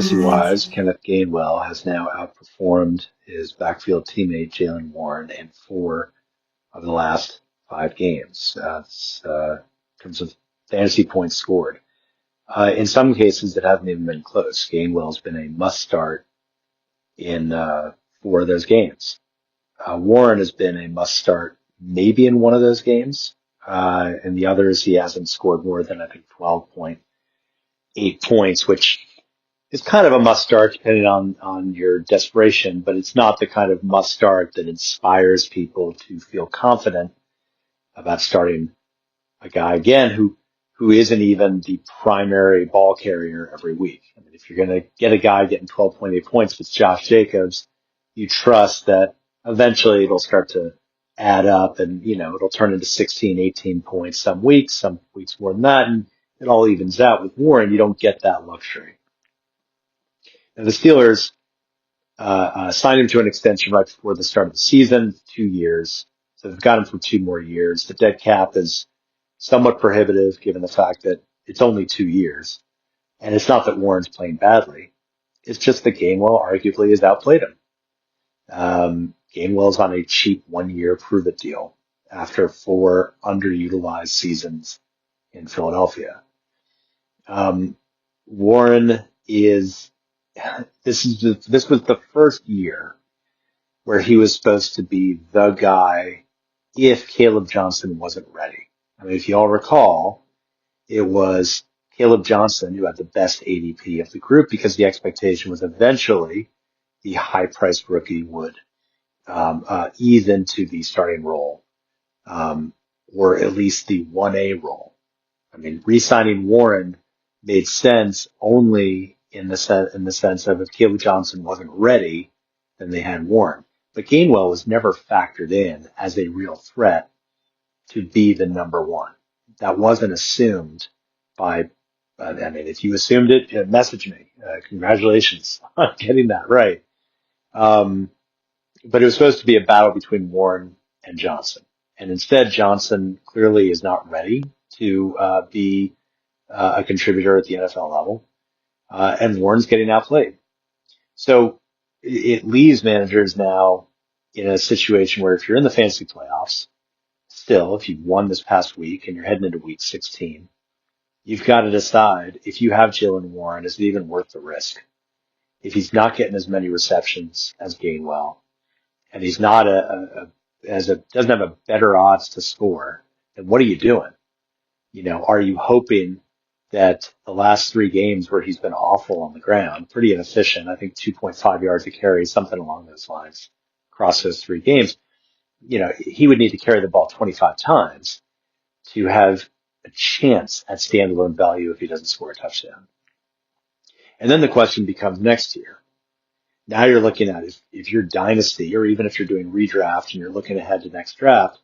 Fantasy-wise, Kenneth Gainwell has now outperformed his backfield teammate Jaylen Warren in 4 of the last 5 games. In terms of fantasy points scored. In some cases, it hasn't even been close. Gainwell's been a must-start in 4 of those games. Warren has been a must-start maybe in one of those games. In the others, he hasn't scored more than, I think, 12.8 points, which is kind of a must start depending on your desperation, but it's not the kind of must start that inspires people to feel confident about starting a guy again who isn't even the primary ball carrier every week. I mean, if you're going to get a guy getting 12.8 points, if it's Josh Jacobs, you trust that eventually it'll start to add up and, it'll turn into 16, 18 points some weeks more than that, and it all evens out. With Warren, you don't get that luxury. And the Steelers signed him to an extension right before the start of the season, 2 years. So they've got him for 2 more years. The dead cap is somewhat prohibitive given the fact that it's only 2 years. And it's not that Warren's playing badly. It's just that Gainwell arguably has outplayed him. Gainwell's on a cheap 1-year prove-it deal after 4 underutilized seasons in Philadelphia. Warren is... This was the first year where he was supposed to be the guy if Kaleb Johnson wasn't ready. I mean, if you all recall, it was Kaleb Johnson who had the best ADP of the group because the expectation was eventually the high-priced rookie would ease into the starting role, or at least the 1A role. I mean, re-signing Warren made sense only in the sense of if Kaleb Johnson wasn't ready, then they had Warren. But Gainwell was never factored in as a real threat to be the number one. That wasn't assumed by, if you assumed it, message me. Congratulations on getting that right. But it was supposed to be a battle between Warren and Johnson. And instead, Johnson clearly is not ready to be a contributor at the NFL level. And Warren's getting outplayed. So it leaves managers now in a situation where if you're in the fantasy playoffs, still, if you've won this past week and you're heading into week 16, you've got to decide if you have Jaylen Warren, is it even worth the risk? If he's not getting as many receptions as Gainwell, and he's not doesn't have a better odds to score, then what are you doing? Are you hoping that the last 3 games where he's been awful on the ground, pretty inefficient, I think 2.5 yards a carry, something along those lines, across those 3 games, he would need to carry the ball 25 times to have a chance at standalone value if he doesn't score a touchdown. And then the question becomes next year. Now you're looking at if you're Dynasty or even if you're doing redraft and you're looking ahead to next draft,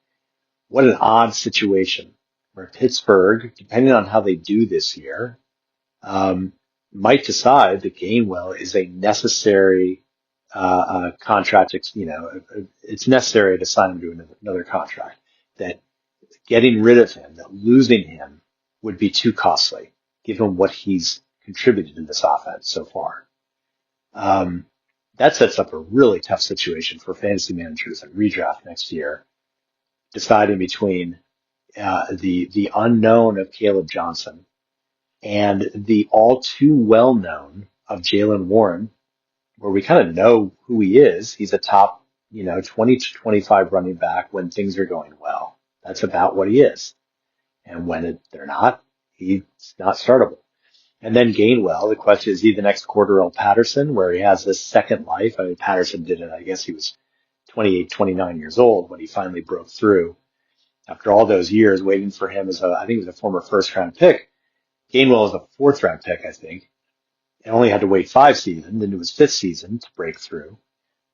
what an odd situation where Pittsburgh, depending on how they do this year, might decide that Gainwell is a necessary contract. It's necessary to sign him to another contract. That getting rid of him, that losing him, would be too costly, given what he's contributed to this offense so far. That sets up a really tough situation for fantasy managers at redraft next year, deciding between the unknown of Kaleb Johnson and the all too well known of Jaylen Warren, where we kind of know who he is. He's a top, 20 to 25 running back when things are going well. That's about what he is. And when they're not, he's not startable. And then Gainwell, the question is he the next Cordell Patterson, where he has this second life? I mean, Patterson did it. I guess he was 28, 29 years old when he finally broke through. After all those years waiting for him I think he was a former first-round pick. Gainwell is a fourth-round pick, I think, and only had to wait 5 seasons into his 5th season to break through.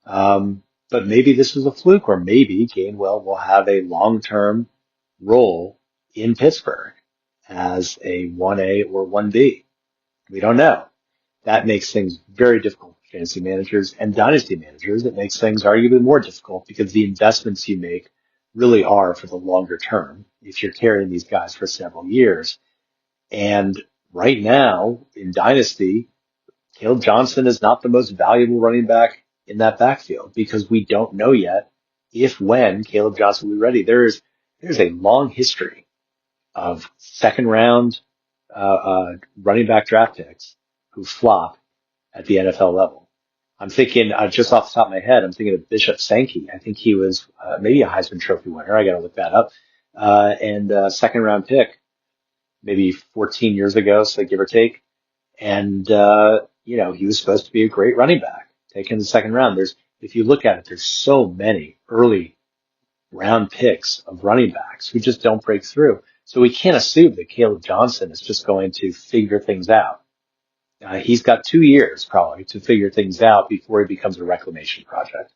But maybe this was a fluke, or maybe Gainwell will have a long-term role in Pittsburgh as a 1A or 1B. We don't know. That makes things very difficult for fantasy managers and dynasty managers. It makes things arguably more difficult because the investments you make really are for the longer term if you're carrying these guys for several years. And right now in Dynasty, Caleb Johnson is not the most valuable running back in that backfield because we don't know yet when Caleb Johnson will be ready. There's a long history of second round running back draft picks who flop at the NFL level. I'm thinking just off the top of my head, I'm thinking of Bishop Sankey. I think he was maybe a Heisman Trophy winner. I got to look that up. And second round pick, maybe 14 years ago, so give or take. And he was supposed to be a great running back, taken in the second round. If you look at it, there's so many early round picks of running backs who just don't break through. So we can't assume that Caleb Johnson is just going to figure things out. He's got 2 years probably to figure things out before he becomes a reclamation project.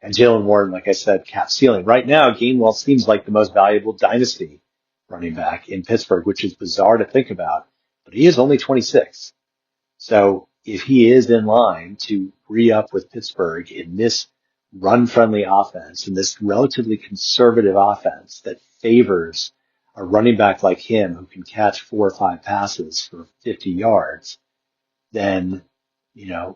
And Jaylen Warren, like I said, cap ceiling. Right now, Gainwell seems like the most valuable dynasty running back in Pittsburgh, which is bizarre to think about, but he is only 26. So if he is in line to re-up with Pittsburgh in this run-friendly offense and this relatively conservative offense that favors a running back like him who can catch 4 or 5 passes for 50 yards, then,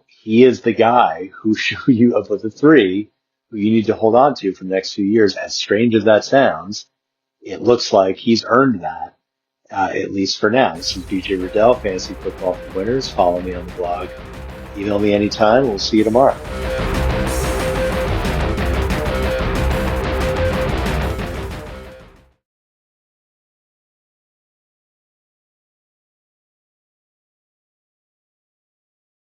he is the guy who you of the three who you need to hold on to for the next few years. As strange as that sounds, it looks like he's earned that, at least for now. This is BJ Riddell, Fantasy Football for Winners. Follow me on the blog. Email me anytime. We'll see you tomorrow.